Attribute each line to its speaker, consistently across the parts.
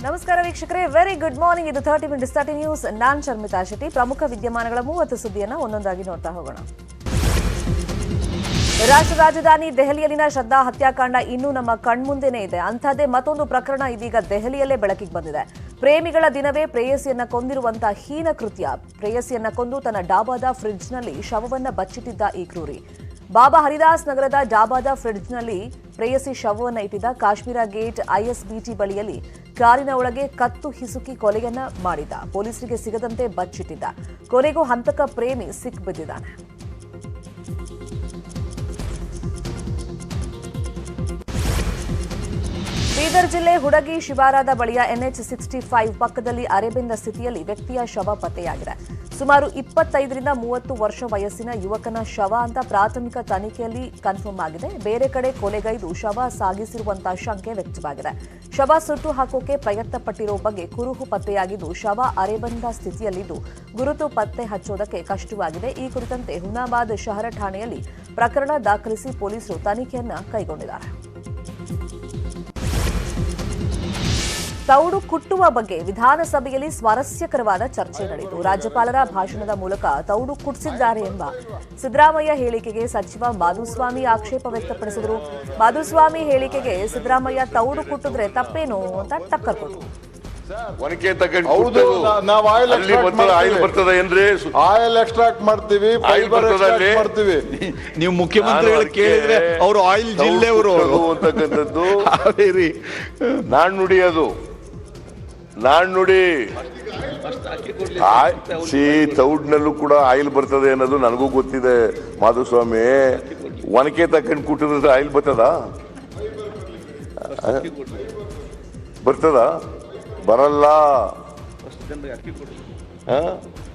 Speaker 1: ನಮಸ್ಕಾರ ವೀಕ್ಷಕರೇ, very good morning. ಇದು 30 ಮಿನಿಟ್ಸ್ 30 ನ್ಯೂಸ್. ನಾನ್ ಶರ್ಮಿತಾ ಶೆಟ್ಟಿ. ಪ್ರಮುಖ ವಿದ್ಯಮಾನಗಳ 30 ಸುದ್ದಿಯನ್ನು ಒಂದೊಂದಾಗಿ ನೋಡ್ತಾ ಹೋಗೋಣ. ರಾಷ್ಟ್ರ ರಾಜಧಾನಿ ದೆಹಲಿಯಲ್ಲಿನ ಶ್ರದ್ಧಾ ಹತ್ಯಾಕಾಂಡ ಇನ್ನೂ ನಮ್ಮ ಕಣ್ಮುಂದೆನೇ ಇದೆ. ಅಂಥದ್ದೇ ಮತ್ತೊಂದು ಪ್ರಕರಣ ಇದೀಗ ದೆಹಲಿಯಲ್ಲೇ ಬೆಳಕಿಗೆ ಬಂದಿದೆ. ಪ್ರೇಮಿಗಳ ದಿನವೇ ಪ್ರೇಯಸಿಯನ್ನ ಕೊಂದಿರುವಂತಹ ಹೀನ ಕೃತ್ಯ. ಪ್ರೇಯಸಿಯನ್ನ ಕೊಂದು ತನ್ನ ಡಾಬಾದ ಫ್ರಿಡ್ಜ್ನಲ್ಲಿ ಶವವನ್ನ ಬಚ್ಚಿಟ್ಟಿದ್ದ ಈ ಕ್ರೂರಿ. ಬಾಬಾ ಹರಿದಾಸ್ ನಗರದ ಡಾಬಾದ ಫ್ರಿಡ್ಜ್ನಲ್ಲಿ ಪ್ರೇಯಸಿ ಶವವನ್ನು ಇಟ್ಟಿದ್ದ. ಕಾಶ್ಮೀರ ಗೇಟ್ ಐಎಸ್ಬಿಟಿ ಬಳಿಯಲ್ಲಿ ಕಾರಿನ ಒಳಗೆ ಕತ್ತು ಹಿಸುಕಿ ಕೊಲೆಯನ್ನ ಮಾಡಿದ್ದ. ಪೊಲೀಸರಿಗೆ ಸಿಗದಂತೆ ಬಚ್ಚಿಟ್ಟಿದ್ದ. ಕೊನೆಗೂ ಹಂತಕ ಪ್ರೇಮಿ ಸಿಕ್ಬಿದ್ದಿದ್ದಾನೆ. ಬೀದರ್ ಜಿಲ್ಲೆ ಹುಡಗಿ ಶಿವಾರದ ಬಳಿಯ NH65 ಪಕ್ಕದಲ್ಲಿ ಅರೆಬೆಂದ ಸ್ಥಿತಿಯಲ್ಲಿ ವ್ಯಕ್ತಿಯ ಶವ ಪತ್ತೆಯಾಗಿದೆ. ಸುಮಾರು 25ರಿಂದ 30 ವರ್ಷ ವಯಸ್ಸಿನ ಯುವಕನ ಶವ ಅಂತ ಪ್ರಾಥಮಿಕ ತನಿಖೆಯಲ್ಲಿ ಕನ್ಫರ್ಮ್ ಆಗಿದೆ. ಬೇರೆ ಕಡೆ ಕೊಲೆಗೈದು ಶವ ಸಾಗಿಸಿರುವಂತಹ ಶಂಕೆ ವ್ಯಕ್ತವಾಗಿದೆ. ಶವ ಸುಟ್ಟು ಹಾಕೋಕೆ ಪ್ರಯತ್ನ ಪಟ್ಟಿರೋ ಬಗ್ಗೆ ಕುರುಹು ಪತ್ತೆಯಾಗಿದ್ದು, ಶವ ಅರೆಬಂದ ಸ್ಥಿತಿಯಲ್ಲಿದ್ದು ಗುರುತು ಪತ್ತೆ ಹಚ್ಚೋದಕ್ಕೆ ಕಷ್ಟವಾಗಿದೆ. ಈ ಕುರಿತಂತೆ ಹುಮನಾಬಾದ್ ಶಹರ ಠಾಣೆಯಲ್ಲಿ ಪ್ರಕರಣ ದಾಖಲಿಸಿ ಪೊಲೀಸರು ತನಿಖೆಯನ್ನ ಕೈಗೊಂಡಿದ್ದಾರೆ. ತೌಡು ಕುಟ್ಟುವ ಬಗ್ಗೆ ವಿಧಾನಸಭೆಯಲ್ಲಿ ಸ್ವಾರಸ್ಯಕರವಾದ ಚರ್ಚೆ ನಡೆಯಿತು. ರಾಜ್ಯಪಾಲರ ಭಾಷಣದ ಮೂಲಕ ತೌಡು ಕುಟ್ಟಿಸಿದ್ದಾರೆ ಎಂಬ ಸಿದ್ದರಾಮಯ್ಯ ಹೇಳಿಕೆಗೆ ಸಚಿವ ಮಾಧುಸ್ವಾಮಿ ಆಕ್ಷೇಪ ವ್ಯಕ್ತಪಡಿಸಿದರು. ಮಾಧುಸ್ವಾಮಿ ಹೇಳಿಕೆಗೆ ಸಿದ್ದರಾಮಯ್ಯ ತೌಡು ಕುಟ್ಟಿದ್ರೆ ತಪ್ಪೇನು ಅಂತ ಟಕ್ಕರ್ ಕೊಟ್ಟರು.
Speaker 2: ಒನಕೆ ತಗೊಂಡು ನಾವು ಆಯಿಲ್ ಬರ್ತದೆ ಏನ್ರಿ?
Speaker 3: ಆಯಿಲ್ ಎಕ್ಸ್ಟ್ರಾಕ್ಟ್ ಮಾಡ್ತೀವಿ, ಫೈಬರ್ ಎಕ್ಸ್ಟ್ರಾಕ್ಟ್ ಮಾಡ್ತೀವಿ.
Speaker 4: ನೀವು ಮುಖ್ಯಮಂತ್ರಿಗಳು ಕೇಳಿದ್ರೆ ಅವರು ಆಯಿಲ್ ಜಿಲ್ಲೆಯವರು
Speaker 2: ಅಂತಕ್ಕಂಥದ್ದು ನಾಣ್ಣುಡಿ. ಅದು ನಾಣ್ಣುಡಿ. ತೌಡ್ನಲ್ಲೂ ಕೂಡ ಆಯಿಲ್ ಬರ್ತದೆ ಅನ್ನೋದು ನನಗೂ ಗೊತ್ತಿದೆ ಮಾಧುಸ್ವಾಮಿ. ಒನಕೆ ತಗೊಂಡು ಕುಟ್ಟಿದ್ರೆ ಆಯಿಲ್ ಬರ್ತದ? ಬರಲ್ಲ.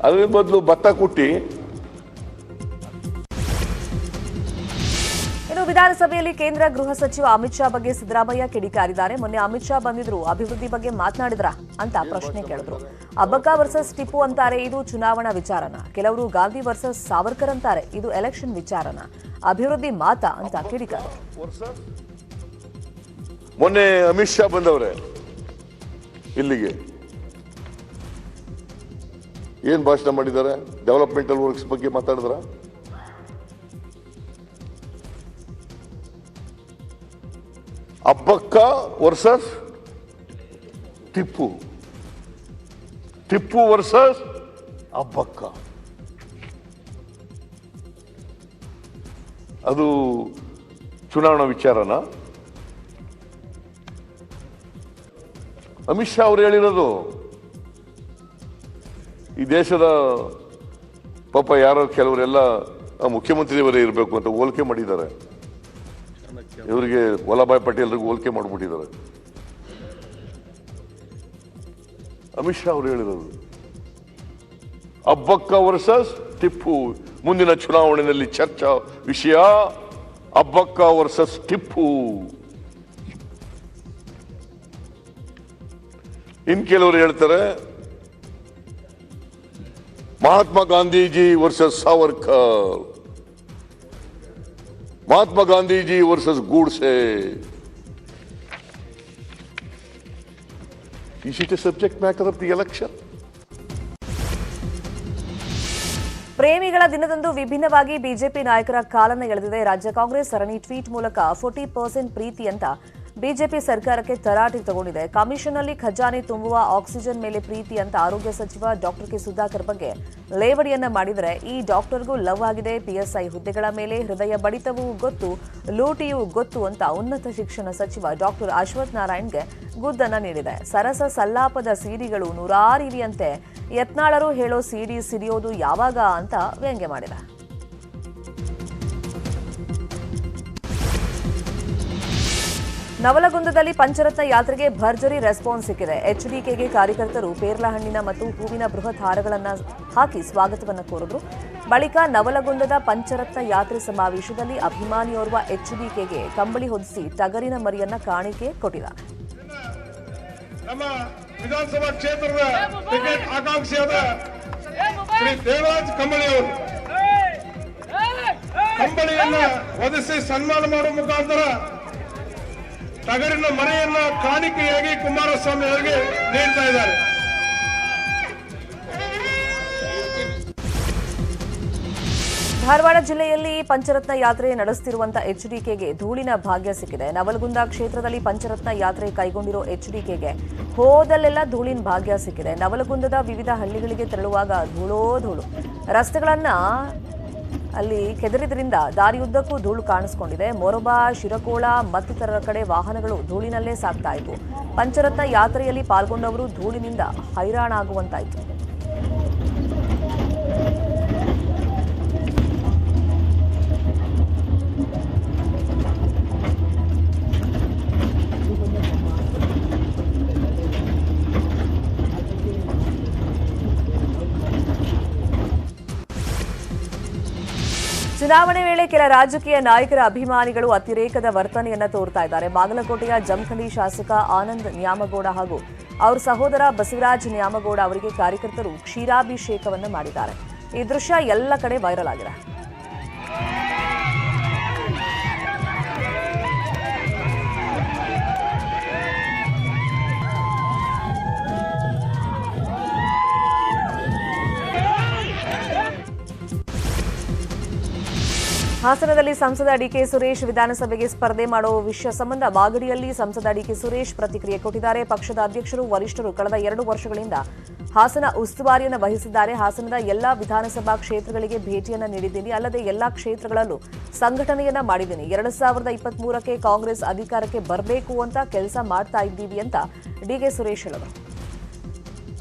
Speaker 2: ಅದ್ರ ಬದಲು ಭತ್ತ ಕುಟ್ಟಿ.
Speaker 1: ಇನ್ನು ವಿಧಾನಸಭೆಯಲ್ಲಿ ಕೇಂದ್ರ ಗೃಹ ಸಚಿವ ಅಮಿತ್ ಶಾ ಬಗ್ಗೆ ಸಿದ್ದರಾಮಯ್ಯ ಕಿಡಿಕಾರಿದ್ದಾರೆ. ಮೊನ್ನೆ ಅಮಿತ್ ಶಾ ಬಂದಿದ್ರು, ಅಭಿವೃದ್ಧಿ ಬಗ್ಗೆ ಮಾತನಾಡಿದ್ರ ಅಂತ ಪ್ರಶ್ನೆ ಕೇಳಿದ್ರು. ಅಬ್ಬಕ್ಕ ವರ್ಸಸ್ ಟಿಪ್ಪು ಅಂತಾರೆ, ಇದು ಚುನಾವಣಾ ವಿಚಾರನ. ಕೆಲವರು ಗಾಂಧಿ ವರ್ಸಸ್ ಸಾವರ್ಕರ್ ಅಂತಾರೆ, ಇದು ಎಲೆಕ್ಷನ್ ವಿಚಾರನ. ಅಭಿವೃದ್ಧಿ ಮಾತಾ ಅಂತ ಕಿಡಿಕಾರ.
Speaker 2: ಮೊನ್ನೆ ಅಮಿತ್ ಶಾ ಬಂದವ್ರೆ ಇಲ್ಲಿಗೆ, ಏನ್ ಭಾಷಣ ಮಾಡಿದ್ದಾರೆ? ಡೆವಲಪ್ಮೆಂಟಲ್ ವರ್ಕ್ಸ್ ಬಗ್ಗೆ ಮಾತಾಡಿದ್ರ? Abbakka versus Tippu, Tippu versus Abbakka. ಅದು ಚುನಾವಣಾ ವಿಚಾರನ? ಅಮಿತ್ ಶಾ ಅವರು ಹೇಳಿರೋದು. ಈ ದೇಶದ ಪಾಪ ಯಾರೋ ಕೆಲವರೆಲ್ಲ ಮುಖ್ಯಮಂತ್ರಿಯವರೇ ಇರಬೇಕು ಅಂತ ಹೋಲಿಕೆ ಮಾಡಿದ್ದಾರೆ. ಇವರಿಗೆ ವಲ್ಲಭಾಯ್ ಪಟೇಲ್ರಿಗೆ ಹೋಲಿಕೆ ಮಾಡಿಬಿಟ್ಟಿದ್ದಾರೆ. ಅಮಿತ್ ಶಾ ಅವರು ಹೇಳಿರೋದು ಅಬ್ಬಕ್ಕ ವರ್ಸಸ್ ಟಿಪ್ಪು. ಮುಂದಿನ ಚುನಾವಣೆಯಲ್ಲಿ ಚರ್ಚಾ ವಿಷಯ ಅಬ್ಬಕ್ಕ ವರ್ಸಸ್ ಟಿಪ್ಪು. ಇನ್ ಕೆಲವರು ಹೇಳ್ತಾರೆ Mahatma Gandhiji versus Savarkar, Mahatma Gandhiji versus Godse. Is it a subject matter of the election?
Speaker 1: ಪ್ರೇಮಿಗಳ ದಿನದಂದು ವಿಭಿನ್ನವಾಗಿ ಬಿಜೆಪಿ ನಾಯಕರ ಕಾಲನ್ನು ಎಳೆದಿದೆ ರಾಜ್ಯ ಕಾಂಗ್ರೆಸ್. ಸರಣಿ ಟ್ವೀಟ್ ಮೂಲಕ 40% ಪ್ರೀತಿ ಅಂತ ಬಿಜೆಪಿ ಸರ್ಕಾರಕ್ಕೆ ತರಾಟೆ ತಗೊಂಡಿದೆ. ಕಮಿಷನ್ನಲ್ಲಿ ಖಜಾನೆ ತುಂಬುವ ಆಕ್ಸಿಜನ್ ಮೇಲೆ ಪ್ರೀತಿ ಅಂತ ಆರೋಗ್ಯ ಸಚಿವ ಡಾಕ್ಟರ್ ಕೆ ಸುಧಾಕರ್ ಬಗ್ಗೆ ಲೇವಡಿಯನ್ನ ಮಾಡಿದರೆ, ಈ ಡಾಕ್ಟರ್ಗೂ ಲವ್ ಆಗಿದೆ. PSI ಹುದ್ದೆಗಳ ಮೇಲೆ ಹೃದಯ ಬಡಿತವೂ ಗೊತ್ತು, ಲೂಟಿಯೂ ಗೊತ್ತು ಅಂತ ಉನ್ನತ ಶಿಕ್ಷಣ ಸಚಿವ ಡಾಕ್ಟರ್ ಅಶ್ವಥ್ ನಾರಾಯಣ್ಗೆ ಗುದ್ದನ್ನ ನೀಡಿದೆ. ಸರಸ ಸಲ್ಲಾಪದ ಸಿಡಿಗಳು ನೂರಾರಿವೆಯಂತೆ, ಯತ್ನಾಳರು ಹೇಳೋ ಸಿಡಿ ಸಿಡಿಯೋದು ಯಾವಾಗ ಅಂತ ವ್ಯಂಗ್ಯ ಮಾಡಿದೆ. ನವಲಗುಂದದಲ್ಲಿ ಪಂಚರತ್ನ ಯಾತ್ರೆಗೆ ಭರ್ಜರಿ ರೆಸ್ಪಾನ್ಸ್ ಸಿಕ್ಕಿದೆ. HDKಗೆ ಕಾರ್ಯಕರ್ತರು ಪೇರ್ಲ ಹಣ್ಣಿನ ಮತ್ತು ಹೂವಿನ ಬೃಹತ್ ಹಾರಗಳನ್ನು ಹಾಕಿ ಸ್ವಾಗತವನ್ನು ಕೋರಿದ್ರು. ಬಳಿಕ ನವಲಗುಂದದ ಪಂಚರತ್ನ ಯಾತ್ರೆ ಸಮಾವೇಶದಲ್ಲಿ ಅಭಿಮಾನಿಯೋರ್ವ HDKಗೆ ಕಂಬಳಿ ಹೊದಿಸಿ ಟಗರಿನ ಮರಿಯನ್ನ ಕಾಣಿಕೆ ಕೊಟ್ಟಿದ್ದಾರೆ.
Speaker 3: ನಮ್ಮ ವಿಧಾನಸಭಾ ಕ್ಷೇತ್ರದ ಟಿಕೆಟ್ ಆಕಾಂಕ್ಷಿಯಾದ ಶ್ರೀ ದೇವರಾಜ್ ಕಂಬಳಿ ಅವರು ಕಂಬಳಿಯನ್ನ ಹೊದಿಸಿ ಸನ್ಮಾನ ಮಾಡುವ ಮುಖಾಂತರ
Speaker 5: ತಗರಿನ ಮನೆಯನ್ನ ಕಾಣಿಕೆಯಾಗಿ ಕುಮಾರಸ್ವಾಮಿ ಅವರಿಗೆ ನೀಡ್ತಾ ಇದ್ದಾರೆ.
Speaker 1: ಧಾರವಾಡ ಜಿಲ್ಲೆಯಲ್ಲಿ ಪಂಚರತ್ನ ಯಾತ್ರೆ ನಡೆಸುತ್ತಿರುವಂತಹ ಎಚ್ಡಿಕೆಗೆ ಧೂಳಿನ ಭಾಗ್ಯ ಸಿಕ್ಕಿದೆ. ನವಲಗುಂದ ಕ್ಷೇತ್ರದಲ್ಲಿ ಪಂಚರತ್ನ ಯಾತ್ರೆ ಕೈಗೊಂಡಿರೋ ಎಚ್ಡಿಕೆಗೆ ಹೋದಲ್ಲೆಲ್ಲ ಧೂಳಿನ ಭಾಗ್ಯ ಸಿಕ್ಕಿದೆ. ನವಲಗುಂದದ ವಿವಿಧ ಹಳ್ಳಿಗಳಿಗೆ ತೆರಳುವಾಗ ಧೂಳೋ ಧೂಳು. ರಸ್ತೆಗಳನ್ನ ಅಲ್ಲಿ ಕೆದರಿದ್ರಿಂದ ದಾರಿಯುದ್ದಕ್ಕೂ ಧೂಳು ಕಾಣಿಸಿಕೊಂಡಿದೆ. ಮೊರಬಾ, ಶಿರಕೋಳ ಮತ್ತಿತರ ಕಡೆ ವಾಹನಗಳು ಧೂಳಿನಲ್ಲೇ ಸಾಗ್ತಾ ಇದ್ವು. ಪಂಚರತ್ನ ಯಾತ್ರೆಯಲ್ಲಿ ಪಾಲ್ಗೊಂಡವರು ಧೂಳಿನಿಂದ ಹೈರಾಣಾಗುವಂತಾಯಿತು. ಚುನಾವಣೆ ವೇಳೆ ಕೆಲ ರಾಜಕೀಯ ನಾಯಕರ ಅಭಿಮಾನಿಗಳು ಅತಿರೇಕದ ವರ್ತನೆಯನ್ನ ತೋರ್ತಾ ಇದ್ದಾರೆ. ಬಾಗಲಕೋಟೆಯ ಜಮಖಂಡಿ ಶಾಸಕ ಆನಂದ್ ನ್ಯಾಮಗೌಡ ಹಾಗೂ ಅವರ ಸಹೋದರ ಬಸವರಾಜ್ ನ್ಯಾಮಗೌಡ ಅವರಿಗೆ ಕಾರ್ಯಕರ್ತರು ಕ್ಷೀರಾಭಿಷೇಕವನ್ನು ಮಾಡಿದ್ದಾರೆ. ಈ ದೃಶ್ಯ ಎಲ್ಲ ಕಡೆ ವೈರಲ್ ಆಗಿದೆ. ಹಾಸನದಲ್ಲಿ ಸಂಸದ ಡಿಕೆ ಸುರೇಶ್ ವಿಧಾನಸಭೆಗೆ ಸ್ಪರ್ಧೆ ಮಾಡುವ ವಿಷಯ ಸಂಬಂಧ ಮಾಗಡಿಯಲ್ಲಿ ಸಂಸದ ಡಿಕೆ ಸುರೇಶ್ ಪ್ರತಿಕ್ರಿಯೆ ಕೊಟ್ಟಿದ್ದಾರೆ. ಪಕ್ಷದ ಅಧ್ಯಕ್ಷರು ವರಿಷ್ಠರು ಕಳೆದ 2 ವರ್ಷಗಳಿಂದ ಹಾಸನ ಉಸ್ತುವಾರಿಯನ್ನು ವಹಿಸಿದ್ದಾರೆ. ಹಾಸನದ ಎಲ್ಲಾ ವಿಧಾನಸಭಾ ಕ್ಷೇತ್ರಗಳಿಗೆ ಭೇಟಿಯನ್ನ ನೀಡಿದ್ದೀನಿ. ಅಲ್ಲದೆ ಎಲ್ಲಾ ಕ್ಷೇತ್ರಗಳಲ್ಲೂ ಸಂಘಟನೆಯನ್ನ ಮಾಡಿದ್ದೀನಿ. 2023ಕ್ಕೆ ಕಾಂಗ್ರೆಸ್ ಅಧಿಕಾರಕ್ಕೆ ಬರಬೇಕು ಅಂತ ಕೆಲಸ ಮಾಡ್ತಾ ಇದ್ದೀವಿ ಅಂತ ಡಿಕೆ ಸುರೇಶ್ ಹೇಳಿದರು.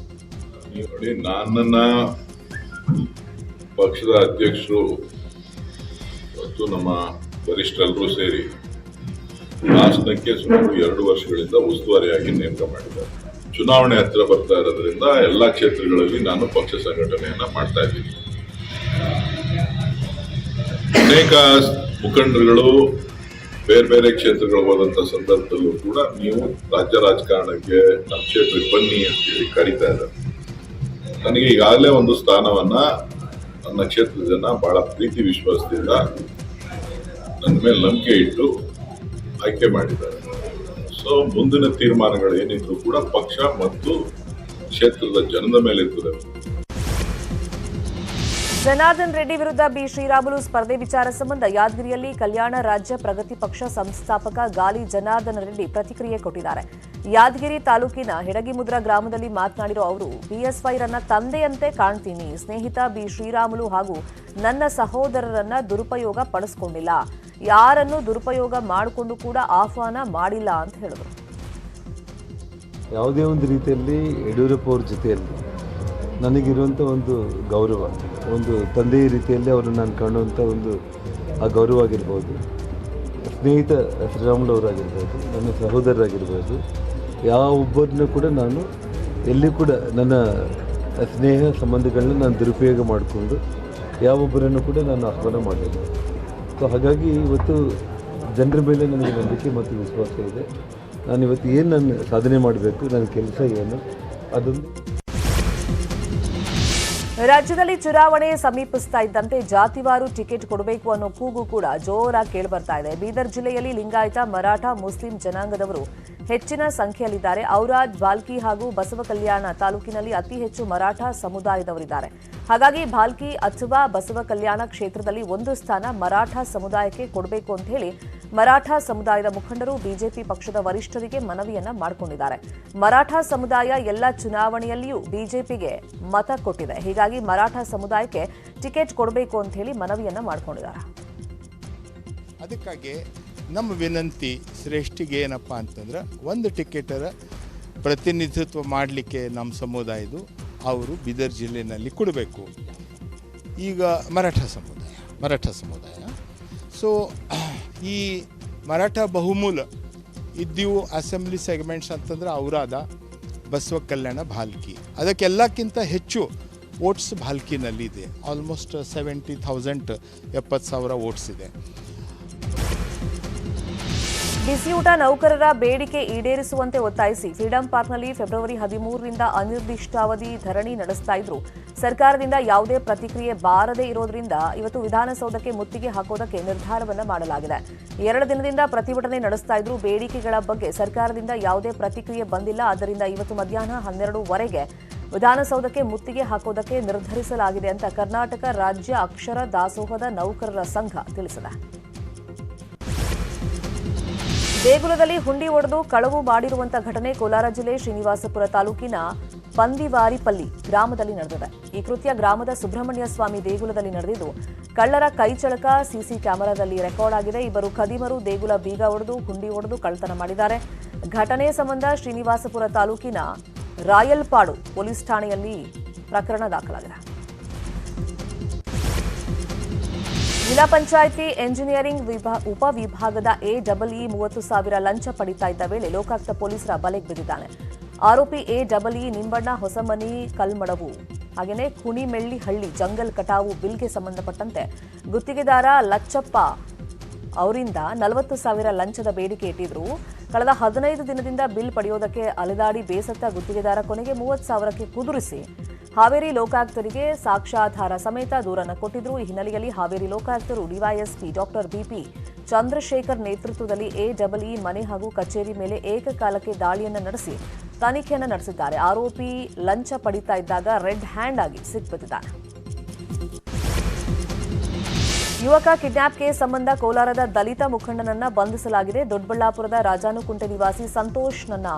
Speaker 6: ನನ್ನನ್ನ ಪಕ್ಷದ ಅಧ್ಯಕ್ಷರು ಮತ್ತು ನಮ್ಮ ವರಿಷ್ಠರೆಲ್ಲರೂ ಸೇರಿ ಹಾಸನಕ್ಕೆ ಸುಮಾರು 2 ವರ್ಷಗಳಿಂದ ಉಸ್ತುವಾರಿಯಾಗಿ ನೇಮಕ ಮಾಡಿದ್ದಾರೆ. ಚುನಾವಣೆ ಹತ್ತಿರ ಬರ್ತಾ ಇರೋದ್ರಿಂದ ಎಲ್ಲಾ ಕ್ಷೇತ್ರಗಳಲ್ಲಿ ನಾನು ಪಕ್ಷ ಸಂಘಟನೆಯನ್ನ ಮಾಡ್ತಾ ಇದ್ದೀನಿ. ಅನೇಕ ಮುಖಂಡರುಗಳು ಬೇರೆ ಬೇರೆ ಕ್ಷೇತ್ರಗಳು ಹೋದಂತ ಸಂದರ್ಭದಲ್ಲೂ ಕೂಡ ನೀವು ರಾಜ್ಯ ರಾಜಕಾರಣಕ್ಕೆ ನಮ್ಮ ಕ್ಷೇತ್ರಕ್ಕೆ ಬನ್ನಿ ಅಂತೇಳಿ ಕರೀತಾ ಇದ್ದಾರೆ. ನನಗೆ ಈಗಾಗಲೇ ಒಂದು ಸ್ಥಾನವನ್ನ ನನ್ನ ಕ್ಷೇತ್ರದ ಜನ ಬಹಳ ಪ್ರೀತಿ ವಿಶ್ವಾಸದಿಂದ ನನ್ನ ಮೇಲೆ ನಂಬಿಕೆ ಇಟ್ಟು ಆಯ್ಕೆ ಮಾಡಿದ್ದಾರೆ. ಸೊ ಮುಂದಿನ ತೀರ್ಮಾನಗಳು ಏನಿದ್ರು ಕೂಡ ಪಕ್ಷ ಮತ್ತು ಕ್ಷೇತ್ರದ ಜನದ ಮೇಲೆ ಇರ್ತದೆ.
Speaker 1: ಜನಾರ್ದನ್ ರೆಡ್ಡಿ ವಿರುದ್ಧ ಬಿ ಶ್ರೀರಾಮುಲು ಸ್ಪರ್ಧೆ ವಿಚಾರ ಸಂಬಂಧ ಯಾದಗಿರಿಯಲ್ಲಿ ಕಲ್ಯಾಣ ರಾಜ್ಯ ಪ್ರಗತಿ ಪಕ್ಷ ಸಂಸ್ಥಾಪಕ ಗಾಲಿ ಜನಾರ್ದನ್ ರೆಡ್ಡಿ ಪ್ರತಿಕ್ರಿಯೆ ಕೊಟ್ಟಿದ್ದಾರೆ. ಯಾದಗಿರಿ ತಾಲೂಕಿನ ಹೆಡಗಿಮುದ್ರ ಗ್ರಾಮದಲ್ಲಿ ಮಾತನಾಡಿರೋ ಅವರು, ಬಿಎಸ್ವೈರನ್ನ ತಂದೆಯಂತೆ ಕಾಣ್ತೀನಿ. ಸ್ನೇಹಿತ ಬಿ ಶ್ರೀರಾಮುಲು ಹಾಗೂ ನನ್ನ ಸಹೋದರರನ್ನ ದುರುಪಯೋಗ ಪಡಿಸ್ಕೊಂಡಿಲ್ಲ. ಯಾರನ್ನು ದುರುಪಯೋಗ ಮಾಡಿಕೊಂಡು ಕೂಡ ಆಹ್ವಾನ ಮಾಡಿಲ್ಲ ಅಂತ ಹೇಳಿದರು.
Speaker 7: ಯಾವುದೇ ಒಂದು ರೀತಿಯಲ್ಲಿ ಯಡಿಯೂರಪ್ಪ ಅವ್ರ ಜೊತೆಯಲ್ಲಿ ನನಗಿರುವಂಥ ಒಂದು ಗೌರವ, ಒಂದು ತಂದೆಯ ರೀತಿಯಲ್ಲಿ ಅವರು ನಾನು ಕಾಣುವಂಥ ಒಂದು ಆ ಗೌರವ ಆಗಿರ್ಬೋದು, ಸ್ನೇಹಿತ ಶ್ರೀರಾಮುಲು ಅವರಾಗಿರ್ಬೋದು, ನನ್ನ ಸಹೋದರರಾಗಿರ್ಬೋದು, ಯಾವೊಬ್ಬರನ್ನು ಕೂಡ ನಾನು ಎಲ್ಲಿ ಕೂಡ ನನ್ನ ಸ್ನೇಹ ಸಂಬಂಧಗಳನ್ನ ನಾನು ದುರುಪಯೋಗ ಮಾಡಿಕೊಂಡು ಯಾವೊಬ್ಬರನ್ನು ಕೂಡ ನಾನು ಆಹ್ವಾನ ಮಾಡಲಿಲ್ಲ. ಸೊ ಹಾಗಾಗಿ ಇವತ್ತು ಜನರ ಮೇಲೆ ನನಗೆ ನಂಬಿಕೆ ಮತ್ತು ವಿಶ್ವಾಸ ಇದೆ. ನಾನು ಇವತ್ತು ಏನು ನಾನು ಸಾಧನೆ ಮಾಡಬೇಕು, ನನ್ನ ಕೆಲಸ ಏನು ಅದೊಂದು.
Speaker 1: ರಾಜ್ಯದಲ್ಲಿ ಚುನಾವಣೆ ಸಮೀಪಿಸ್ತಾ ಇದ್ದಂತೆ ಜಾತಿವಾರು ಟಿಕೆಟ್ ಕೊಡಬೇಕು ಅನ್ನೋ ಕೂಗು ಕೂಡ ಜೋರಾಗಿ ಕೇಳಿಬರ್ತಾ ಇದೆ. ಬೀದರ್ ಜಿಲ್ಲೆಯಲ್ಲಿ ಲಿಂಗಾಯತ, ಮರಾಠ, ಮುಸ್ಲಿಂ ಜನಾಂಗದವರು ಹೆಚ್ಚಿನ ಸಂಖ್ಯೆಯಲ್ಲಿದ್ದಾರೆ. ಔರಾದ್, ಭಾಲ್ಕಿ ಹಾಗೂ ಬಸವ ಕಲ್ಯಾಣ ತಾಲೂಕಿನಲ್ಲಿ ಅತಿ ಹೆಚ್ಚು ಮರಾಠ ಸಮುದಾಯದವರಿದ್ದಾರೆ. ಹಾಗಾಗಿ ಭಾಲ್ಕಿ ಅಥವಾ ಬಸವ ಕಲ್ಯಾಣ ಕ್ಷೇತ್ರದಲ್ಲಿ ಒಂದು ಸ್ಥಾನ ಮರಾಠ ಸಮುದಾಯಕ್ಕೆ ಕೊಡಬೇಕು ಅಂತ ಹೇಳಿ ಮರಾಠ ಸಮುದಾಯದ ಮುಖಂಡರು ಬಿಜೆಪಿ ಪಕ್ಷದ ವರಿಷ್ಠರಿಗೆ ಮನವಿಯನ್ನ ಮಾಡಿಕೊಂಡಿದ್ದಾರೆ. ಮರಾಠ ಸಮುದಾಯ ಎಲ್ಲ ಚುನಾವಣೆಯಲ್ಲಿಯೂ ಬಿಜೆಪಿಗೆ ಮತ ಕೊಟ್ಟಿದೆ. ಹೀಗಾಗಿ ಮರಾಠ ಸಮುದಾಯಕ್ಕೆ ಟಿಕೆಟ್ ಕೊಡಬೇಕು ಅಂತ ಹೇಳಿ ಮನವಿಯನ್ನ ಮಾಡಿಕೊಂಡಿದ್ದಾರೆ.
Speaker 8: ಅದಕ್ಕಾಗಿ ನಮ್ಮ ವಿನಂತಿ ಶ್ರೇಷ್ಠಿಗೆ ಏನಪ್ಪ ಅಂತಂದ್ರೆ, ಒಂದು ಟಿಕೆಟರ ಪ್ರತಿನಿಧಿತ್ವ ಮಾಡಲಿಕ್ಕೆ ನಮ್ಮ ಸಮುದಾಯದು ಅವರು ಬೀದರ್ ಜಿಲ್ಲೆಯಲ್ಲಿ ಕೊಡಬೇಕು. ಈಗ ಮರಾಠ ಸಮುದಾಯ ಸೊ ಈ ಮರಾಠ ಬಹುಮೂಲ ಇದ್ದೀವು ಅಸೆಂಬ್ಲಿ ಸೆಗ್ಮೆಂಟ್ಸ್ ಅಂತಂದ್ರೆ ಔರಾದ, ಬಸವ ಕಲ್ಯಾಣ, ಭಾಲ್ಕಿ. ಅದಕ್ಕೆಲ್ಲಕ್ಕಿಂತ ಹೆಚ್ಚು ವೋಟ್ಸ್ ಭಾಲ್ಕಿನಲ್ಲಿದೆ. ಆಲ್ಮೋಸ್ಟ್ 70,000 ವೋಟ್ಸ್ ಇದೆ.
Speaker 1: ಬಿಸಿಯೂಟ ನೌಕರರ ಬೇಡಿಕೆ ಈಡೇರಿಸುವಂತೆ ಒತ್ತಾಯಿಸಿ ಫ್ರೀಡಂ ಪಾರ್ಕ್ನಲ್ಲಿ ಫೆಬ್ರವರಿ 13ರಿಂದ ಅನಿರ್ದಿಷ್ಟಾವಧಿ ಧರಣಿ ನಡೆಸ್ತಾ ಇದ್ರು. ಸರ್ಕಾರದಿಂದ ಯಾವುದೇ ಪ್ರತಿಕ್ರಿಯೆ ಬಾರದೇ ಇರೋದ್ರಿಂದ ಇವತ್ತು ವಿಧಾನಸೌಧಕ್ಕೆ ಮುತ್ತಿಗೆ ಹಾಕೋದಕ್ಕೆ ನಿರ್ಧಾರವನ್ನು ಮಾಡಲಾಗಿದೆ. 2 ದಿನದಿಂದ ಪ್ರತಿಭಟನೆ ನಡೆಸ್ತಾ ಇದ್ರು. ಬೇಡಿಕೆಗಳ ಬಗ್ಗೆ ಸರ್ಕಾರದಿಂದ ಯಾವುದೇ ಪ್ರತಿಕ್ರಿಯೆ ಬಂದಿಲ್ಲ. ಆದ್ದರಿಂದ ಇವತ್ತು ಮಧ್ಯಾಹ್ನ 12ವರೆಗೆ ವಿಧಾನಸೌಧಕ್ಕೆ ಮುತ್ತಿಗೆ ಹಾಕೋದಕ್ಕೆ ನಿರ್ಧರಿಸಲಾಗಿದೆ ಅಂತ ಕರ್ನಾಟಕ ರಾಜ್ಯ ಅಕ್ಷರ ದಾಸೋಹದ ನೌಕರರ ಸಂಘ ತಿಳಿಸಿದೆ. ದೇಗುಲದಲ್ಲಿ ಹುಂಡಿ ಒಡೆದು ಕಳವು ಮಾಡಿರುವಂತಹ ಘಟನೆ ಕೋಲಾರ ಜಿಲ್ಲೆ ಶ್ರೀನಿವಾಸಪುರ ತಾಲೂಕಿನ ಪಂದಿವಾರಿಪಲ್ಲಿ ಗ್ರಾಮದಲ್ಲಿ ನಡೆದಿದೆ. ಈ ಕೃತ್ಯ ಗ್ರಾಮದ ಸುಬ್ರಹ್ಮಣ್ಯ ಸ್ವಾಮಿ ದೇಗುಲದಲ್ಲಿ ನಡೆದಿದ್ದು, ಕಳ್ಳರ ಕೈಚಳಕ ಸಿಸಿ ಕ್ಯಾಮೆರಾದಲ್ಲಿ ರೆಕಾರ್ಡ್ ಆಗಿದೆ. ಇಬ್ಬರು ಖದೀಮರು ದೇಗುಲ ಬೀಗ ಒಡೆದು ಹುಂಡಿ ಒಡೆದು ಕಳ್ಳತನ ಮಾಡಿದ್ದಾರೆ. ಘಟನೆ ಸಂಬಂಧ ಶ್ರೀನಿವಾಸಪುರ ತಾಲೂಕಿನ ರಾಯಲ್ಪಾಡು ಪೊಲೀಸ್ ಠಾಣೆಯಲ್ಲಿ ಪ್ರಕರಣ ದಾಖಲಾಗಿದೆ. ಜಿಲ್ಲಾ ಪಂಚಾಯಿತಿ ಎಂಜಿನಿಯರಿಂಗ್ ಉಪವಿಭಾಗದ AEE 30,000 ಲಂಚ ಪಡಿತಾ ಇದ್ದ ವೇಳೆ ಲೋಕಾಯುಕ್ತ ಪೊಲೀಸರ ಬಲೆಗೆ ಬಿದ್ದಿದ್ದಾನೆ. ಆರೋಪಿ AEE ನಿಂಬಣ್ಣ ಹೊಸಮನಿ ಕಲ್ಮಡವು ಹಾಗೆಯೇ ಕುಣಿಮೆಳ್ಳಿಹಳ್ಳಿ ಜಂಗಲ್ ಕಟಾವು ಬಿಲ್ಗೆ ಸಂಬಂಧಪಟ್ಟಂತೆ ಗುತ್ತಿಗೆದಾರ ಲಚ್ಚಪ್ಪ ಅವರಿಂದ 40,000 ಲಂಚದ ಬೇಡಿಕೆ ಇಟ್ಟಿದ್ರು. ಕಳೆದ 15 ದಿನದಿಂದ ಬಿಲ್ ಪಡೆಯೋದಕ್ಕೆ ಅಲೆದಾಡಿ ಬೇಸತ್ತ ಗುತ್ತಿಗೆದಾರ ಕೊನೆಗೆ 30,000ಕ್ಕೆ ಕುದುರಿಸಿ ಹಾವೇರಿ ಲೋಕಾಯುಕ್ತರಿಗೆ ಸಾಕ್ಷ್ಯಾಧಾರ ಸಮೇತ ದೂರನ್ನು ಕೊಟ್ಟಿದ್ರು. ಈ ಹಿನ್ನೆಲೆಯಲ್ಲಿ ಹಾವೇರಿ ಲೋಕಾಯುಕ್ತರು ಡಿವೈಎಸ್ಪಿ ಡಾಕ್ಟರ್ BP ಚಂದ್ರಶೇಖರ್ ನೇತೃತ್ವದಲ್ಲಿ AEE ಮನೆ ಹಾಗೂ ಕಚೇರಿ ಮೇಲೆ ಏಕಕಾಲಕ್ಕೆ ದಾಳಿಯನ್ನು ನಡೆಸಿ ತನಿಖೆಯನ್ನು ನಡೆಸಿದ್ದಾರೆ. ಆರೋಪಿ ಲಂಚ ಪಡಿತಾ ಇದ್ದಾಗ ರೆಡ್ ಹ್ಯಾಂಡ್ ಆಗಿ ಸಿಕ್ಬಿದ್ದಿದ್ದಾನೆ. ಯುವಕ ಕಿಡ್ನಾಪ್ ಕೇಸ್ ಸಂಬಂಧ ಕೋಲಾರದ ದಲಿತ ಮುಖಂಡನನ್ನ ಬಂಧಿಸಲಾಗಿದೆ. ದೊಡ್ಡಬಳ್ಳಾಪುರದ ರಾಜಾನುಕುಂಟೆ ನಿವಾಸಿ ಸಂತೋಷ್ನನ್ನ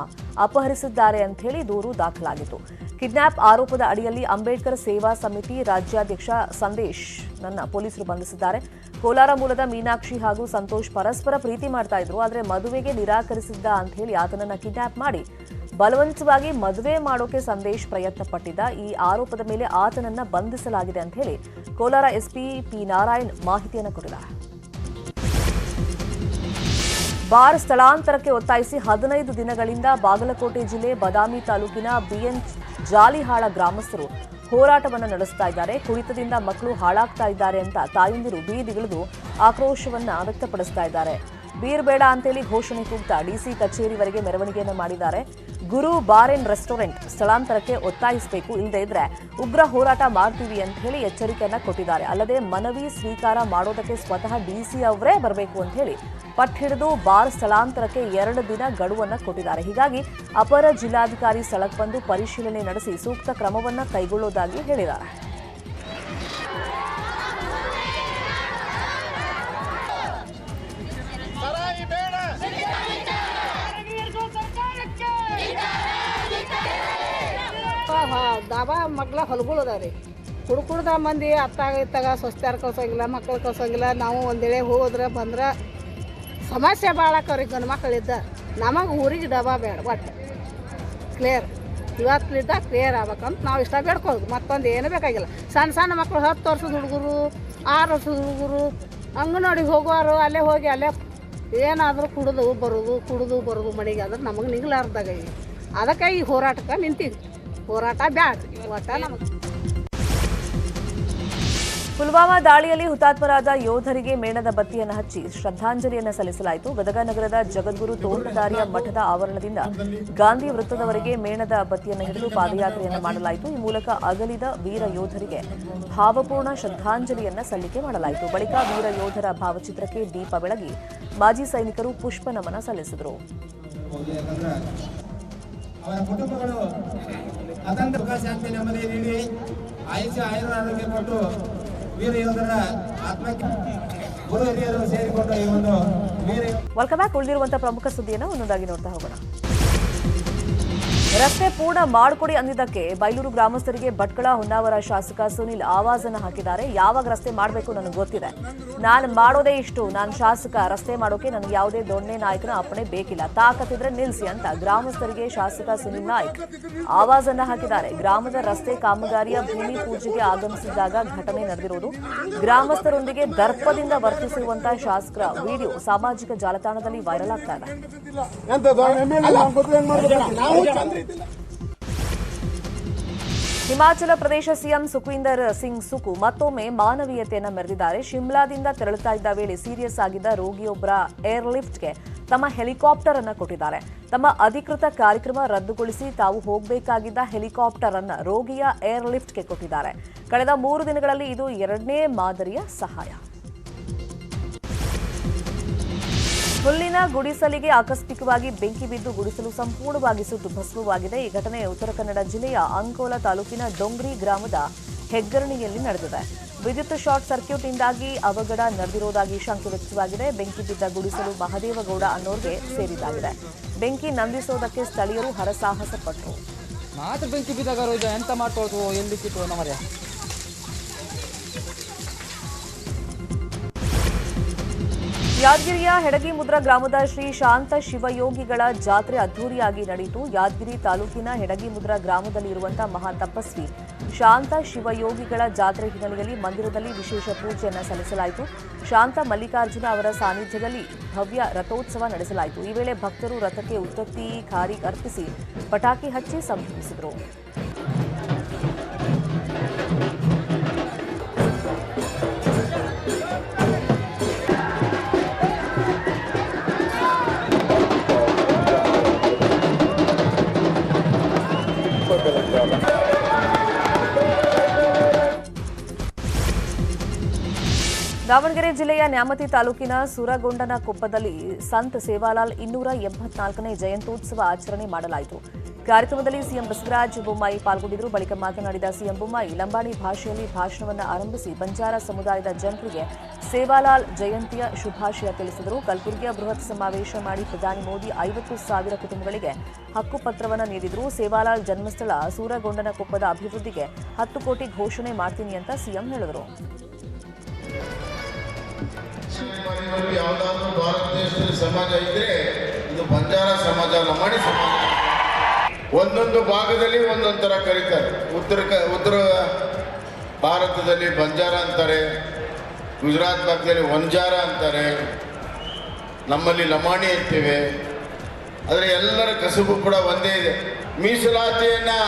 Speaker 1: ಅಪಹರಿಸಿದ್ದಾರೆ ಅಂತ ಹೇಳಿ ದೂರು ದಾಖಲಾಗಿತ್ತು. ಕಿಡ್ನಾಪ್ ಆರೋಪದ ಅಡಿಯಲ್ಲಿ ಅಂಬೇಡ್ಕರ್ ಸೇವಾ ಸಮಿತಿ ರಾಜ್ಯಾಧ್ಯಕ್ಷ ಸಂದೇಶ್ ನನ್ನ ಪೊಲೀಸರು ಬಂಧಿಸಿದ್ದಾರೆ. ಕೋಲಾರ ಮೂಲದ ಮೀನಾಕ್ಷಿ ಹಾಗೂ ಸಂತೋಷ್ ಪರಸ್ಪರ ಪ್ರೀತಿ ಮಾಡ್ತಾ ಇದ್ರು. ಆದರೆ ಮದುವೆಗೆ ನಿರಾಕರಿಸಿದ್ದ ಅಂತ ಹೇಳಿ ಆತನನ್ನ ಕಿಡ್ನಾಪ್ ಮಾಡಿ ಬಲವಂತವಾಗಿ ಮದುವೆ ಮಾಡೋಕೆ ಸಂದೇಶ್ ಪ್ರಯತ್ನ ಪಟ್ಟಿದ್ದ. ಈ ಆರೋಪದ ಮೇಲೆ ಆತನನ್ನ ಬಂಧಿಸಲಾಗಿದೆ ಅಂತ ಹೇಳಿ ಕೋಲಾರ SP P ನಾರಾಯಣ್ ಮಾಹಿತಿಯನ್ನು ಕೊಟ್ಟಿದ್ದಾರೆ. ಬಾರ್ ಸ್ಥಳಾಂತರಕ್ಕೆ ಒತ್ತಾಯಿಸಿ 15 ದಿನಗಳಿಂದ ಬಾಗಲಕೋಟೆ ಜಿಲ್ಲೆ ಬದಾಮಿ ತಾಲೂಕಿನ BN ಜಾಲಿಹಾಳ ಗ್ರಾಮಸ್ಥರು ಹೋರಾಟವನ್ನು ನಡೆಸ್ತಾ ಇದ್ದಾರೆ. ಕುಡಿತದಿಂದ ಮಕ್ಕಳು ಹಾಳಾಗ್ತಾ ಇದ್ದಾರೆ ಅಂತ ತಾಯಂದಿರು ಬೀದಿಗಿಳಿದು ಆಕ್ರೋಶವನ್ನ ವ್ಯಕ್ತಪಡಿಸ್ತಾ ಇದ್ದಾರೆ. ಬೀರ್ ಬೇಡ ಅಂತೇಳಿ ಘೋಷಣೆ ಕೂಗ್ತಾ DC ಕಚೇರಿವರೆಗೆ ಮೆರವಣಿಗೆಯನ್ನು ಮಾಡಿದ್ದಾರೆ. ಗುರು ಬಾರ್ ಅಂಡ್ ರೆಸ್ಟೋರೆಂಟ್ ಸ್ಥಳಾಂತರಕ್ಕೆ ಒತ್ತಾಯಿಸಬೇಕು, ಇಲ್ಲದೇ ಇದ್ರೆ ಉಗ್ರ ಹೋರಾಟ ಮಾಡ್ತೀವಿ ಅಂತ ಹೇಳಿ ಎಚ್ಚರಿಕೆಯನ್ನ ಕೊಟ್ಟಿದ್ದಾರೆ. ಅಲ್ಲದೆ ಮನವಿ ಸ್ವೀಕಾರ ಮಾಡೋದಕ್ಕೆ ಸ್ವತಃ DC ಅವರೇ ಬರಬೇಕು ಅಂತ ಹೇಳಿ ಪಟ್ಟು ಹಿಡಿದು ಬಾರ್ ಸ್ಥಳಾಂತರಕ್ಕೆ 2 ದಿನ ಗಡುವನ್ನ ಕೊಟ್ಟಿದ್ದಾರೆ. ಹೀಗಾಗಿ ಅಪರ ಜಿಲ್ಲಾಧಿಕಾರಿ ಸ್ಥಳಕ್ಕೆ ಬಂದು ಪರಿಶೀಲನೆ ನಡೆಸಿ ಸೂಕ್ತ ಕ್ರಮವನ್ನ ಕೈಗೊಳ್ಳೋದಾಗಿ ಹೇಳಿದ್ದಾರೆ.
Speaker 9: ದಾಬಾ ಮಗ್ಲ ಹೊಲಗಳು ಅದಾವ್ರಿ. ಕುಡ್ದ ಮಂದಿ ಅತ್ತಾಗ ಇತ್ತಾಗ ಸ್ವಸ್ಥ್ಯಾರ ಕಳ್ಸೋಂಗಿಲ್ಲ, ಮಕ್ಕಳು ಕಳ್ಸೋಂಗಿಲ್ಲ. ನಾವು ಒಂದೇಳೆ ಹೋದ್ರೆ ಬಂದ್ರೆ ಸಮಸ್ಯೆ ಭಾಳ ಆಕವ್ರಿ. ಗಂಡು ಮಕ್ಕಳಿದ್ದ ನಮಗೆ ಊರಿಗೆ ಡಬಾ ಬೇಡ, ಒಟ್ಟು ಕ್ಲಿಯರ್ ಇವತ್ತಿದ್ದ ಕ್ಲಿಯರ್ ಆಗ್ಬೇಕಂತ ನಾವು ಇಷ್ಟ ಬೇಡ್ಕೊಳ್ಳೋದು. ಮತ್ತೊಂದು ಏನು ಬೇಕಾಗಿಲ್ಲ. ಸಣ್ಣ ಸಣ್ಣ ಮಕ್ಕಳು 10 ವರ್ಷದ ಹುಡುಗರು, 6 ವರ್ಷದ ಹುಡುಗರು ಅಂಗನವಾಡಿಗೆ ಹೋಗೋರು ಅಲ್ಲೇ ಹೋಗಿ ಅಲ್ಲೇ ಏನಾದರೂ ಕುಡಿದು ಬರೋದು ಮನೆಗೆ ಆದ್ರೆ ನಮಗೆ ನಿಗಲಾರ್ದಾಗ ಅದಕ್ಕೆ ಈ ಹೋರಾಟಕ್ಕೆ ನಿಂತಿದ್ವಿ. ಹೋರಾಟ ಬ್ಯಾಡ್ರಿ ಒಟ್ಟ ನಮಗೆ.
Speaker 1: ಪುಲ್ವಾಮಾ ದಾಳಿಯಲ್ಲಿ ಹುತಾತ್ಮರಾದ ಯೋಧರಿಗೆ ಮೇಣದ ಬತ್ತಿಯನ್ನು ಹಚ್ಚಿ ಶ್ರದ್ಧಾಂಜಲಿಯನ್ನು ಸಲ್ಲಿಸಲಾಯಿತು. ಗದಗ ನಗರದ ಜಗದ್ಗುರು ತೋಂಟದಾರ್ಯ ಮಠದ ಆವರಣದಿಂದ ಗಾಂಧಿ ವೃತ್ತದವರೆಗೆ ಮೇಣದ ಬತ್ತಿಯನ್ನು ಹಿಡಿದು ಪಾದಯಾತ್ರೆಯನ್ನು ಮಾಡಲಾಯಿತು. ಈ ಮೂಲಕ ಅಗಲಿದ ವೀರ ಯೋಧರಿಗೆ ಭಾವಪೂರ್ಣ ಶ್ರದ್ಧಾಂಜಲಿಯನ್ನು ಸಲ್ಲಿಕೆ ಮಾಡಲಾಯಿತು. ಬಳಿಕ ವೀರ ಯೋಧರ ಭಾವಚಿತ್ರಕ್ಕೆ ದೀಪ ಬೆಳಗಿ ಮಾಜಿ ಸೈನಿಕರು ಪುಷ್ಪ ನಮನ ಸಲ್ಲಿಸಿದರು.
Speaker 10: ಅವರ ಕುಟುಂಬಗಳು ಅದಂತ ಶಾಂತಿ ನೆಮ್ಮದಿ ನೀಡಿ ಆಯುರ ಆರೋಗ್ಯ ಕೊಟ್ಟು ವೀರ ಯೋಧರ ಆತ್ಮಕ್ಕೆ ಗುರು ಹಿರಿಯರು ಸೇರಿಕೊಂಡು ಈ ಒಂದು ವೀರ.
Speaker 1: Welcome back. ಉಳಿದಿರುವಂತಹ ಪ್ರಮುಖ ಸುದ್ದಿಯನ್ನು ಒಂದೊಂದಾಗಿ ನೋಡ್ತಾ ಹೋಗೋಣ. ರಸ್ತೆ ಪೂರ್ಣ ಮಾಡಿಕೊಡಿ ಅಂದಿದ್ದಕ್ಕೆ ಬೈಲೂರು ಗ್ರಾಮಸ್ಥರಿಗೆ ಭಟ್ಕಳ ಹೊನ್ನಾವರ ಶಾಸಕ ಸುನಿಲ್ ಆವಾಜನ್ನು ಹಾಕಿದ್ದಾರೆ. ಯಾವಾಗ ರಸ್ತೆ ಮಾಡಬೇಕು ನನಗೆ ಗೊತ್ತಿದೆ, ನಾನು ಮಾಡೋದೇ ಇಷ್ಟು, ನಾನು ಶಾಸಕ, ರಸ್ತೆ ಮಾಡೋಕೆ ನನಗೆ ಯಾವುದೇ ದೊಣ್ಣೆ ನಾಯಕನ ಅಪ್ಪಣೆ ಬೇಕಿಲ್ಲ, ತಾಕತ್ತಿದ್ರೆ ನಿಲ್ಲಿಸಿ ಅಂತ ಗ್ರಾಮಸ್ಥರಿಗೆ ಶಾಸಕ ಸುನಿಲ್ ನಾಯ್ಕ್ ಆವಾಜನ್ನು ಹಾಕಿದ್ದಾರೆ. ಗ್ರಾಮದ ರಸ್ತೆ ಕಾಮಗಾರಿಯ ಭೂಮಿ ಪೂಜೆಗೆ ಆಗಮಿಸಿದಾಗ ಘಟನೆ ನಡೆದಿರುವುದು. ಗ್ರಾಮಸ್ಥರೊಂದಿಗೆ ದರ್ಪದಿಂದ ವರ್ತಿಸಿರುವಂತಹ ಶಾಸಕರ ವಿಡಿಯೋ ಸಾಮಾಜಿಕ ಜಾಲತಾಣದಲ್ಲಿ ವೈರಲ್ ಆಗ್ತಾ ಇದೆ. ಹಿಮಾಚಲ ಪ್ರದೇಶ ಸಿಎಂ ಸುಖವಿಂದರ್ ಸಿಂಗ್ ಸುಕು ಮತ್ತೊಮ್ಮೆ ಮಾನವೀಯತೆಯನ್ನು ಮೆರೆದಿದ್ದಾರೆ. ಶಿಮ್ಲಾದಿಂದ ತೆರಳುತ್ತಾ ಇದ್ದ ವೇಳೆ ಸೀರಿಯಸ್ ಆಗಿದ್ದ ರೋಗಿಯೊಬ್ಬರ ಏರ್ಲಿಫ್ಟ್ಗೆ ತಮ್ಮ ಹೆಲಿಕಾಪ್ಟರ್ ಅನ್ನು ಕೊಟ್ಟಿದ್ದಾರೆ. ತಮ್ಮ ಅಧಿಕೃತ ಕಾರ್ಯಕ್ರಮ ರದ್ದುಗೊಳಿಸಿ ತಾವು ಹೋಗಬೇಕಾಗಿದ್ದ ಹೆಲಿಕಾಪ್ಟರ್ ಅನ್ನು ರೋಗಿಯ ಏರ್ ಲಿಫ್ಟ್ಗೆ ಕೊಟ್ಟಿದ್ದಾರೆ. ಕಳೆದ 3 ದಿನಗಳಲ್ಲಿ ಇದು 2ನೇ ಮಾದರಿಯ ಸಹಾಯ. ಹುಲ್ಲಿನ ಗುಡಿಸಲಿಗೆ ಆಕಸ್ಮಿಕವಾಗಿ ಬೆಂಕಿ ಬಿದ್ದು ಗುಡಿಸಲು ಸಂಪೂರ್ಣವಾಗಿ ಸುಟ್ಟು ಭಸ್ಮವಾಗಿದೆ. ಈ ಘಟನೆ ಉತ್ತರ ಕನ್ನಡ ಜಿಲ್ಲೆಯ ಅಂಕೋಲಾ ತಾಲೂಕಿನ ಡೊಂಗ್ರಿ ಗ್ರಾಮದ ಹೆಗ್ಗರಣಿಯಲ್ಲಿ ನಡೆದಿದೆ. ವಿದ್ಯುತ್ ಶಾರ್ಟ್ ಸರ್ಕ್ಯೂಟ್ನಿಂದಾಗಿ ಅವಘಡ ನಡೆದಿರುವುದಾಗಿ ಶಂಕೆ ವ್ಯಕ್ತವಾಗಿದೆ. ಬೆಂಕಿ ಬಿದ್ದ ಗುಡಿಸಲು ಮಹದೇವಗೌಡ ಅನ್ನೋರ್ಗೆ ಸೇರಿದ್ದಾಗಿದೆ. ಬೆಂಕಿ ನಂದಿಸೋದಕ್ಕೆ ಸ್ಥಳೀಯರು ಹರಸಾಹಸ ಪಟ್ಟರು.
Speaker 11: ಮಾತ್ರ ಬೆಂಕಿ ಬಿದ್ದಾಗ ಎಂತ ಮಾಡ್ಕೊಳ್ತು ಎಲ್ಲಿ ಕಿತ್ತು ನಮ್ಮರೆ.
Speaker 1: ಯಾದಗಿರಿಯ ಹೆಡಗಿಮುದ್ರ ಗ್ರಾಮದ ಶ್ರೀ ಶಾಂತ ಶಿವಯೋಗಿಗಳ ಜಾತ್ರೆ ಅದ್ದೂರಿಯಾಗಿ ನಡೆಯಿತು. ಯಾದಗಿರಿ ತಾಲೂಕಿನ ಹೆಡಗಿಮುದ್ರ ಗ್ರಾಮದಲ್ಲಿ ಇರುವಂತಹ ಮಹಾ ತಪಸ್ವಿ ಶಾಂತ ಶಿವಯೋಗಿಗಳ ಜಾತ್ರೆ ಹಿನ್ನೆಲೆಯಲ್ಲಿ ಮಂದಿರದಲ್ಲಿ ವಿಶೇಷ ಪೂಜೆಯನ್ನು ಸಲ್ಲಿಸಲಾಯಿತು. ಶಾಂತ ಮಲ್ಲಿಕಾರ್ಜುನ ಅವರ ಸಾನ್ನಿಧ್ಯದಲ್ಲಿ ಭವ್ಯ ರಥೋತ್ಸವ ನಡೆಸಲಾಯಿತು. ಈ ವೇಳೆ ಭಕ್ತರು ರಥಕ್ಕೆ ಉತ್ತತ್ತಿ ಖಾರಿ ಅರ್ಪಿಸಿ ಪಟಾಕಿ ಹಚ್ಚಿ ಸಂಭ್ರಮಿಸಿದರು. ದಾವಣಗೆರೆ ಜಿಲ್ಲೆಯ ನ್ಯಾಮತಿ ತಾಲೂಕಿನ ಸೂರಗೊಂಡನಕೊಪ್ಪದಲ್ಲಿ ಸಂತ್ ಸೇವಾಲಾಲ್ 284ನೇ ಜಯಂತ್ಯೋತ್ಸವ ಆಚರಣೆ ಮಾಡಲಾಯಿತು. ಕಾರ್ಯಕ್ರಮದಲ್ಲಿ ಸಿಎಂ ಬಸವರಾಜ ಬೊಮ್ಮಾಯಿ ಪಾಲ್ಗೊಂಡಿದ್ದರು. ಬಳಿಕ ಮಾತನಾಡಿದ ಸಿಎಂ ಬೊಮ್ಮಾಯಿ ಲಂಬಾಣಿ ಭಾಷೆಯಲ್ಲಿ ಭಾಷಣವನ್ನು ಆರಂಭಿಸಿ ಬಂಜಾರ ಸಮುದಾಯದ ಜನರಿಗೆ ಸೇವಾಲಾಲ್ ಜಯಂತಿಯ ಶುಭಾಶಯ ತಿಳಿಸಿದರು. ಕಲಬುರಗಿಯ ಬೃಹತ್ ಸಮಾವೇಶ ಮಾಡಿ ಪ್ರಧಾನಿ ಮೋದಿ 50,000 ಕುಟುಂಬಗಳಿಗೆ ಹಕ್ಕುಪತ್ರವನ್ನು ನೀಡಿದರು. ಸೇವಾಲಾಲ್ ಜನ್ಮಸ್ಥಳ ಸೂರಗೊಂಡನಕೊಪ್ಪದ ಅಭಿವೃದ್ಧಿಗೆ 10 ಕೋಟಿ ಘೋಷಣೆ ಮಾಡ್ತೀನಿ ಅಂತ ಸಿಎಂ ಹೇಳಿದರು.
Speaker 3: ಯಾವುದಾದ್ರೂ ಭಾರತ ದೇಶದಲ್ಲಿ ಸಮಾಜ ಇದ್ರೆ ಇದು ಬಂಜಾರ ಸಮಾಜ, ಲಂಬಾಣಿ ಸಮಾಜ. ಒಂದೊಂದು ಭಾಗದಲ್ಲಿ ಒಂದೊಂದು ಥರ ಕರೀತಾರೆ. ಉತ್ತರ ಭಾರತದಲ್ಲಿ ಬಂಜಾರ ಅಂತಾರೆ, ಗುಜರಾತ್ ಭಾಗದಲ್ಲಿ ವಂಜಾರ ಅಂತಾರೆ, ನಮ್ಮಲ್ಲಿ ಲಂಬಾಣಿ ಅಂತೀವಿ. ಆದರೆ ಎಲ್ಲರ ಕಸುಬು ಕೂಡ ಒಂದೇ ಇದೆ. ಮೀಸಲಾತಿಯನ್ನು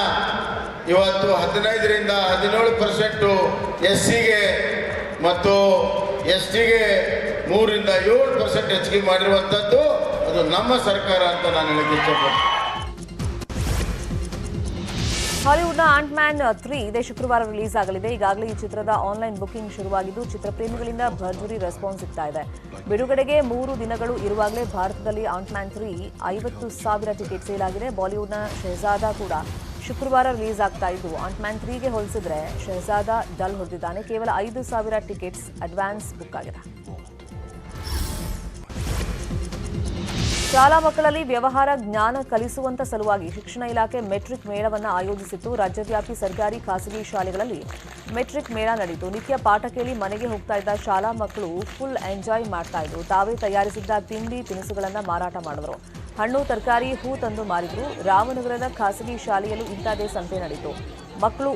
Speaker 3: ಇವತ್ತು 15ರಿಂದ 17% SCಗೆ ಮತ್ತು STಗೆ 3ರಿಂದ 7% ಹೆಚ್ಚಿಗೆ ಮಾಡಿರುವಂಥದ್ದು ಅದು ನಮ್ಮ ಸರ್ಕಾರ ಅಂತ ನಾನು ಹೇಳಕ್ಕೆ ಇಷ್ಟಪಡ್ತೀನಿ.
Speaker 1: ಹಾಲಿವುಡ್ನ ಆಂಟ್ಮ್ಯಾನ್ 3 ಇದೇ ಶುಕ್ರವಾರ ರಿಲೀಸ್ ಆಗಲಿದೆ. ಈಗಾಗಲೇ ಈ ಚಿತ್ರದ ಆನ್ಲೈನ್ ಬುಕಿಂಗ್ ಶುರುವಾಗಿದ್ದು ಚಿತ್ರಪ್ರೇಮಿಗಳಿಂದ ಭರ್ಜರಿ ರೆಸ್ಪಾನ್ಸ್ ಸಿಗ್ತಾ ಇದೆ. ಬಿಡುಗಡೆಗೆ 3 ದಿನಗಳು ಇರುವಾಗಲೇ ಭಾರತದಲ್ಲಿ ಆಂಟ್ಮ್ಯಾನ್ 3 50,000 ಟಿಕೆಟ್ ಸೇಲ್ ಆಗಿದೆ. ಬಾಲಿವುಡ್ನ ಶಹಜಾದ ಕೂಡ ಶುಕ್ರವಾರ ರಿಲೀಸ್ ಆಗ್ತಾ ಇದ್ದು ಆಂಟ್ಮ್ಯಾನ್ 3ಗೆ ಹೋಲಿಸಿದ್ರೆ ಶಹಜಾದ ಡಲ್ ಹೊಡೆದಿದ್ದಾನೆ. ಕೇವಲ 5,000 ಟಿಕೆಟ್ಸ್ ಅಡ್ವಾನ್ಸ್ ಬುಕ್ ಆಗಿದೆ. ಶಾಲಾ ಮಕ್ಕಳಲ್ಲಿ ವ್ಯವಹಾರ ಜ್ಞಾನ ಕಲಿಸುವಂತ ಸಲುವಾಗಿ ಶಿಕ್ಷಣ ಇಲಾಖೆ ಮೆಟ್ರಿಕ್ ಮೇಳವನ್ನು ಆಯೋಜಿಸಿತ್ತು. ರಾಜ್ಯವ್ಯಾಪಿ ಸರ್ಕಾರಿ ಖಾಸಗಿ ಶಾಲೆಗಳಲ್ಲಿ ಮೆಟ್ರಿಕ್ ಮೇಳ ನಡೆಯಿತು. ನಿತ್ಯ ಪಾಠ ಕೇಳಿ ಮನೆಗೆ ಹೋಗ್ತಾ ಇದ್ದ ಶಾಲಾ ಮಕ್ಕಳು ಫುಲ್ ಎಂಜಾಯ್ ಮಾಡ್ತಾ ಇದ್ರು. ತಾವೇ ತಯಾರಿಸಿದ್ದ ತಿಂಡಿ ತಿನಿಸುಗಳನ್ನು ಮಾರಾಟ ಮಾಡಿದ್ರು. ಹಣ್ಣು ತರಕಾರಿ ಹೂ ತಂದು ಮಾರಿದ್ರು. ರಾಮನಗರದ ಖಾಸಗಿ ಶಾಲೆಯಲ್ಲೂ ಇಂಥದೇ ಸಂತೆ ನಡೆಯಿತು. ಮಕ್ಕಳು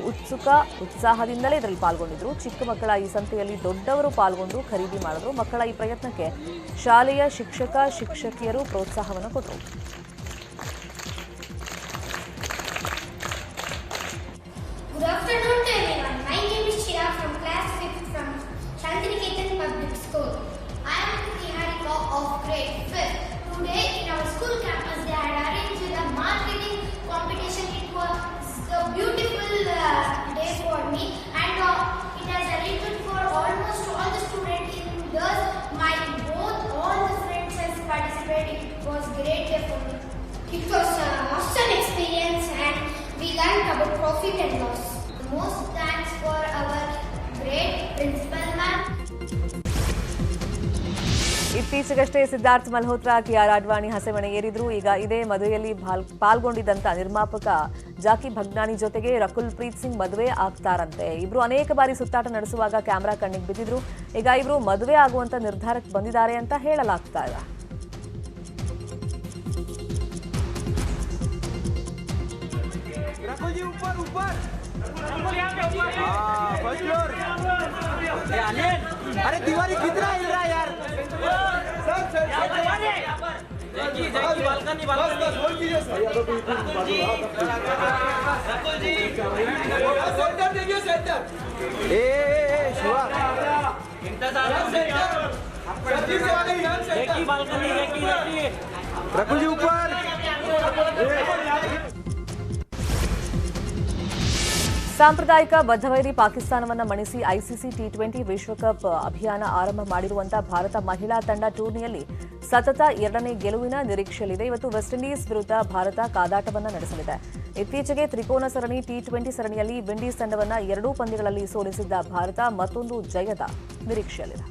Speaker 1: ಉತ್ಸಾಹದಿಂದಲೇ ಇದರಲ್ಲಿ ಪಾಲ್ಗೊಂಡಿದ್ರು. ಚಿಕ್ಕ ಮಕ್ಕಳ ಈ ಸಂತೆಯಲ್ಲಿ ದೊಡ್ಡವರು ಪಾಲ್ಗೊಂಡು ಖರೀದಿ ಮಾಡಿದ್ರು. ಮಕ್ಕಳ ಈ ಪ್ರಯತ್ನಕ್ಕೆ ಶಾಲೆಯ ಶಿಕ್ಷಕಿಯರು ಪ್ರೋತ್ಸಾಹವನ್ನು ಕೊಟ್ಟರು.
Speaker 12: Good afternoon to everyone. My name is Shira from class 5th from Shantiniketan Public School. I am Niharika of grade 5th. Today in our school campus they had arranged a marketing competition. It was a beautiful day for me and it has arranged for almost all the students. In thus all the friends has participated. It was great day for me. It was an awesome experience and we learned about profit and loss. Most thanks for our great principal ma'am.
Speaker 1: ಇತ್ತೀಚೆಗಷ್ಟೇ ಸಿದ್ಧಾರ್ಥ್ ಮಲ್ಹೋತ್ರಾ ಕಿಯಾರಾ ಅಡ್ವಾಣಿ ಹಸೆಮಣೆ ಏರಿದ್ರು. ಈಗ ಇದೇ ಮದುವೆಯಲ್ಲಿ ಪಾಲ್ಗೊಂಡಿದ್ದಂತ ನಿರ್ಮಾಪಕ ಜಾಕಿ ಭಗ್ನಾನಿ ಜೊತೆಗೆ ರಕುಲ್ ಪ್ರೀತ್ ಸಿಂಗ್ ಮದುವೆ ಆಗ್ತಾರಂತೆ. ಇಬ್ರು ಅನೇಕ ಬಾರಿ ಸುತ್ತಾಟ ನಡೆಸುವಾಗ ಕ್ಯಾಮೆರಾ ಕಣ್ಣಿಗೆ ಬಿದ್ದಿದ್ರು. ಈಗ ಇಬ್ರು ಮದುವೆ ಆಗುವಂತ ನಿರ್ಧಾರಕ್ಕೆ ಬಂದಿದ್ದಾರೆ ಅಂತ ಹೇಳಲಾಗ್ತಾ ಇದೆ.
Speaker 11: अरे दीवारी कितना हिल रहा है यार?
Speaker 1: ಸಾಂಪ್ರದಾಯಿಕ ಬದ್ಧವೈರಿ ಪಾಕಿಸ್ತಾನವನ್ನು ಮಣಿಸಿ ಐಸಿಸಿ ಟಿ20 ವಿಶ್ವಕಪ್ ಅಭಿಯಾನ ಆರಂಭ ಮಾಡಿರುವಂತಹ ಭಾರತ ಮಹಿಳಾ ತಂಡ ಟೂರ್ನಿಯಲ್ಲಿ ಸತತ 2ನೇ ಗೆಲುವಿನ ನಿರೀಕ್ಷೆಯಲ್ಲಿದೆ. ಇವತ್ತು ವೆಸ್ಟ್ ಇಂಡೀಸ್ ವಿರುದ್ಧ ಭಾರತ ಕಾದಾಟವನ್ನು ನಡೆಸಲಿದೆ. ಇತ್ತೀಚೆಗೆ ತ್ರಿಕೋನ ಸರಣಿ ಟಿ20 ಸರಣಿಯಲ್ಲಿ ವಿಂಡೀಸ್ ತಂಡವನ್ನು 2 ಪಂದ್ಯಗಳಲ್ಲಿ ಸೋಲಿಸಿದ್ದ ಭಾರತ ಮತ್ತೊಂದು ಜಯದ ನಿರೀಕ್ಷೆಯಲ್ಲಿದೆ.